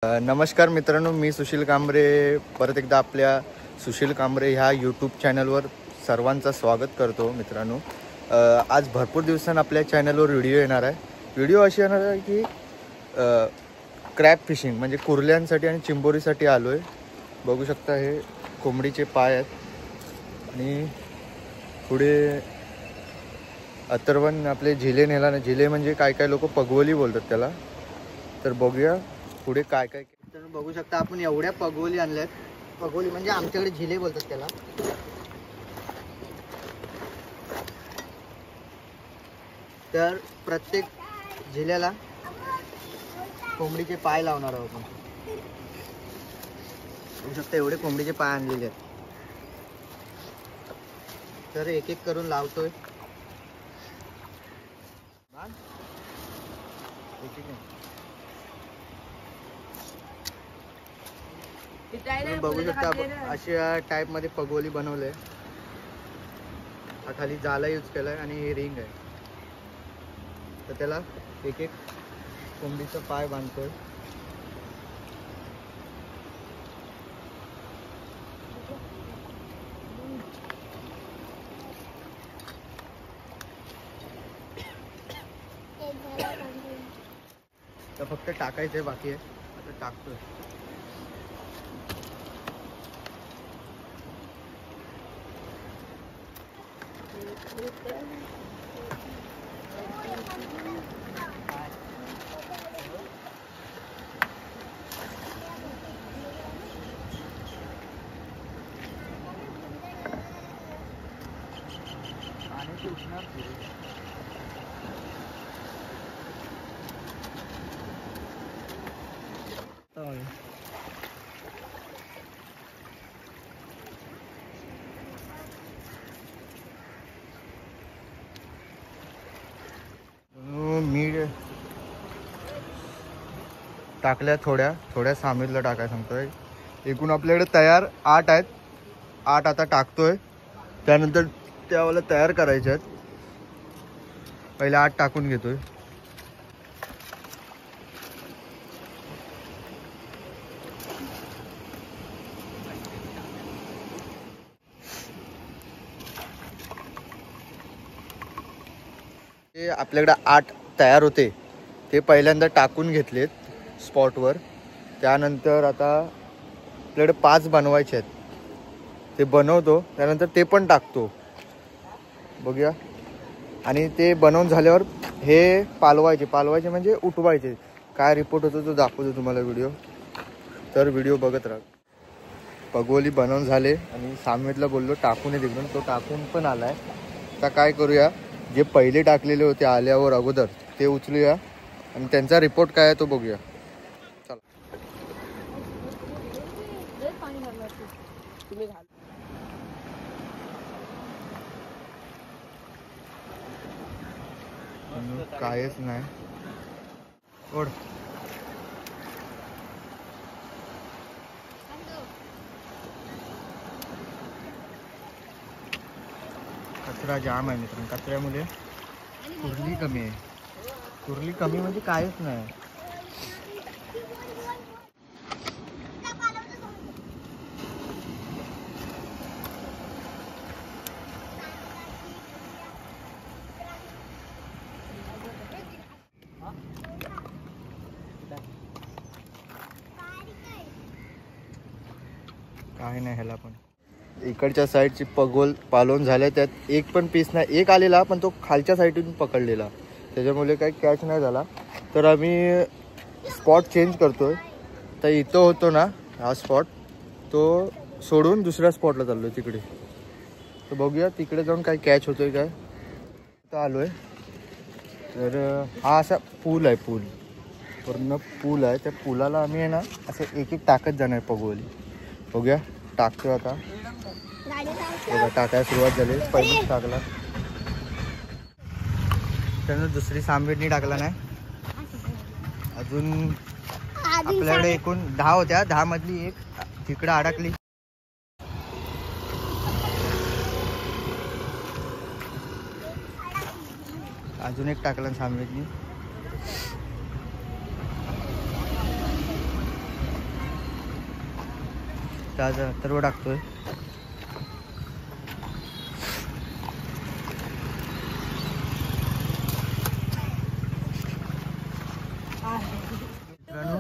नमस्कार मित्रांनो, मी सुशील कांबरे परत एकदा आपल्या सुशील कांबरे ह्या यूट्यूब चॅनलवर सर्वांचं स्वागत करतो. मित्रांनो, आज भरपूर दिवसांनी आपल्या चॅनलवर व्हिडिओ येणार आहे. व्हिडिओ अशी येणार आहे की क्रॅब फिशिंग म्हणजे कुर्ल्यांसाठी आणि चिंबोरीसाठी आलो आहे. बघू शकता हे कोंबडीचे पाय आहेत आणि पुढे अथर्वन आपले झिले नेला ना. झिले म्हणजे काय काय लोक पगवली बोलतात त्याला. तर बघूया पुढे काय काय. तर बघू शकता आपण एवढ्या पगवली आणल्यात. पगवली म्हणजे आमच्याकडे झिले बोलतात त्याला. तर प्रत्येक झिल्याला कोंबडीचे पाय लावणार आहोत आपण. बघू शकता एवढे कोंबडीचे पाय आणलेले आहेत. तर एक एक करून लावतोय. बघू शकता आपण अशा टाइप मध्ये पगोली बनवले. हा खाली जाला यूज केलाय आणि हे रिंग आहे. तर त्याला एक एक कोंबडीचा पाय बांधतोय. तर फक्त टाकायचंय बाकी आहे. आता टाकतोय. मीठ टाकल्या थोड्या सामीरला टाकाय सांगतोय. एकूण आपल्याकडे तयार 8 आहेत. 8 आता टाकतोय. त्यानंतर त्यावेळेला तयार करायचे आहेत. पहिले 8 टाकून घेतोय. ते आपल्याकडे 8 तयार होते ते पहिल्यांदा टाकून घेतलेत स्पॉटवर. त्यानंतर आता आपल्याकडे 5 बनवायचे आहेत. ते बनवतो. त्यानंतर ते पण टाकतो. बघूया. आणि ते बनवून झाल्यावर हे पालवायचे म्हणजे उठवायचे. काय रिपोर्ट होतो तो दाखवतो तुम्हाला व्हिडिओ. तर व्हिडिओ बघत राहा. पगोली बनवून झाले आणि सामीरला बोललो टाकून ये तिकडून. तो टाकून पण आलाय. आता काय करूया, जे पहिले टाकलेले होते आल्यावर अगोदर ते उचलूया आणि त्यांचा रिपोर्ट काय आहे तो बघूया. चला. कायच नाही. ओढ. कचरा जाम आहे मित्रांनो. कचऱ्यामुळे कुर्ली कमी आहे. कुर्ली कमी म्हणजे कायच नाही. काय नाही ह्याला पण. इकडच्या साईडची पगोल पालवून झाल्या. त्यात एक पण पीस नाही. एक आलेला पण तो खालच्या साईडून पकडलेला. त्याच्यामुळे काही कॅच नाही झाला. तर आम्ही स्पॉट चेंज करतोय. तर इथं होतो ना हा स्पॉट, तो सोडून दुसऱ्या स्पॉटला चाललो आहे तिकडे. तर बघूया तिकडे जाऊन काय कॅच होतोय काय. इथं आलो आहे. तर हा असा पूल आहे. पूर्ण पूल आहे. त्या पुलाला आम्ही आहे ना असं एक एक टाकत जाणार पगोली. बघूया. टाकतोय आता. बघा टाकायला सुरुवात झाली. पहिलीच टाकला. त्यानंतर दुसरी सामीरनी टाकला नाही. अजून आपल्याकडे एकूण 10 होत्या. 10 मधली एक तिकडे अडकली. अजून एक टाकला सामीरनी. सर्व टाकतोय. मित्रांनो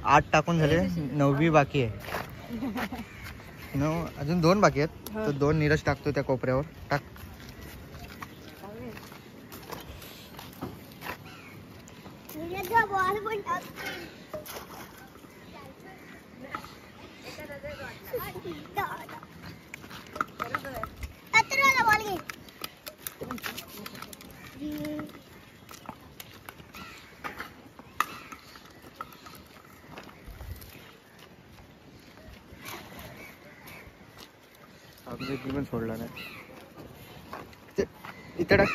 8 टाकून झाले, 9वी बाकी आहे. 9 अजून 2 बाकी आहेत. तर 2 नीरज टाकतो त्या कोपऱ्यावर. टाक. पण सोडला नाही. इथे टाक.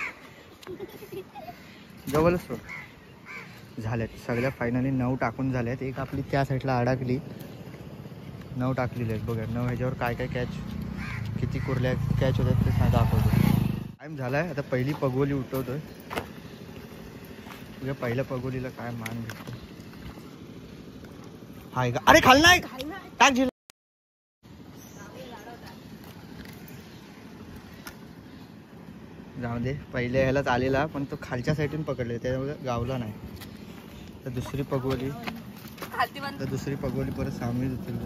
जवळच सोड. झाल्यात सगळ्या फायनली 9 टाकून झाल्यात. एक आपली त्या साईडला अडकली. 9 टाकलेले आहेत. बघा 9 ह्याच्यावर काय काय कॅच, किती कुर्ल्या कॅच होतात ते दाखवतो. टाईम झालाय. आता पहिली पगोली उठवतोय. तुझ्या पहिल्या पगोलीला काय मान भेटतो. हाय का? अरे खाल नाही टाक. झिल जाऊ दे. पहिल्या ह्यालाच आलेला पण तो खालच्या साईडून पकडले त्यामुळे गावला नाही. तर दुसरी पगोली परत सामने होतील.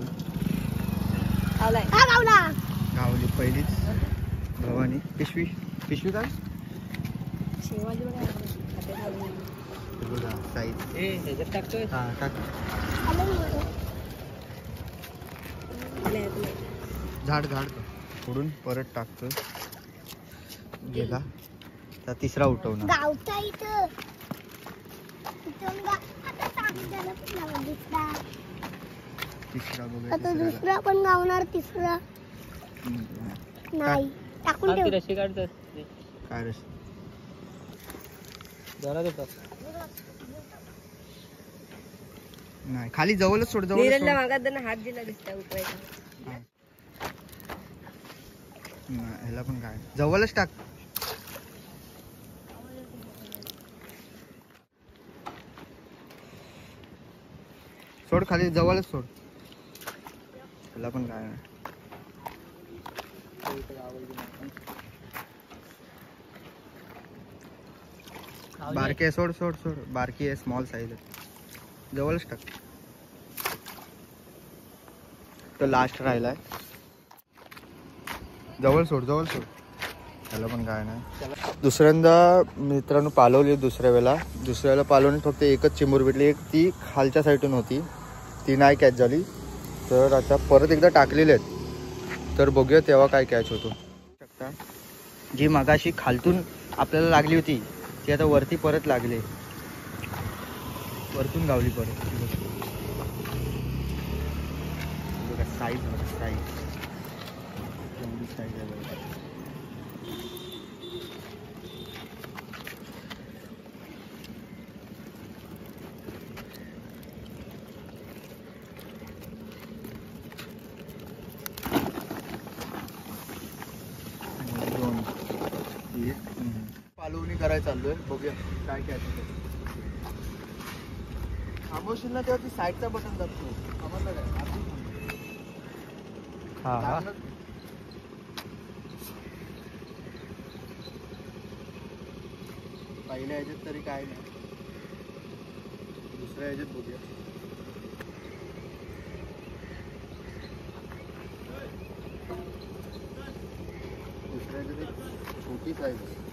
गावली पहिलीच भवानी. पिशवी काय बघा साईज. हा टाक. झाड फोडून परत टाकतो. गेला. तर तिसरा उठवणार. तिसरा बघा. आता दुसरा पण गावणार. तिसरा नाही टाकून ठेव. रशी काढतात काय रशी जरा देतात नाही. खाली जवळच सोड. जवळ हात दिला दिसता उठवायचा. ह्याला पण काय जवळच टाक. सोड खाली जवळच सोड. ह्याला पण काय नाही. बारकी आहे. सोड. बारकी आहे. स्मॉल साईज आहे. जवळच टाक. तो लास्ट राहिलाय. जवळ सोड. त्याला पण काय नाही. दुसऱ्यांदा मित्रांनो पालवली. दुसऱ्या वेळेला पालवून फक्त एकच चिमूर भेटली. एक ती खालच्या साईडून होती. ती नाही कॅच झाली. तर आता परत एकदा टाकलेले आहेत. तर बघूया तेव्हा काय कॅच होतो. शकता जी मगाशी खालतून आपल्याला लागली होती ती आता वरती परत लागली. वरतून गावली परत. बघा साईज आहे. पालवणी करायला चाललोय. बघूया काय काय थांबवशील ना तेव्हा ती साईडचा बटन दाबतो. समजलं काय? हा पहिल्या ह्याच्यात तरी काय नाही. दुसऱ्या ह्याच्यात बघूया. दुसऱ्या ह्याच्यात छोटी साईज आहे.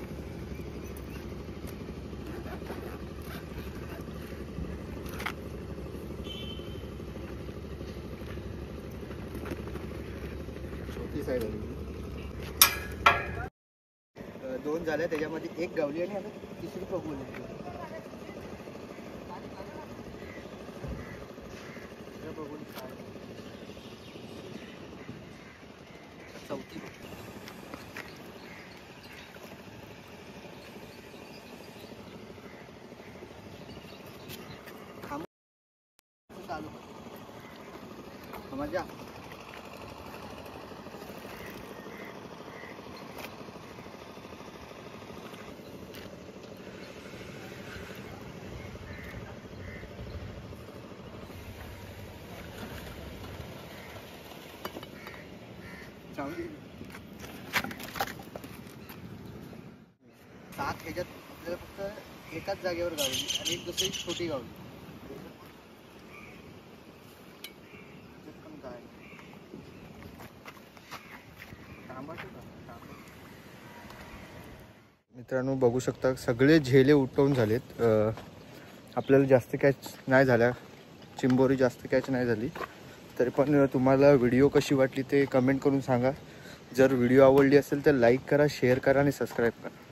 साईड आली. 2 झाल्या. त्याच्यामध्ये एक गावली आणि आता तिसरी पगवली. चौथी चालू मजा. सात ह्याच्यात आपल्याला फक्त एकाच जागेवर गावली आणि एक दुसरी छोटी गावली. मित्रांनो बघू शकता सगळे झेले उठवून झालेत. आपल्याला जास्त कॅच नाही झाल्या, चिंबोरी जास्त कॅच नाही झाली. तरी पण तुम्हाला व्हिडिओ कशी वाटली ते कमेंट करून सांगा. जर व्हिडिओ आवडली असेल तर लाईक करा, शेअर करा आणि सबस्क्राईब करा.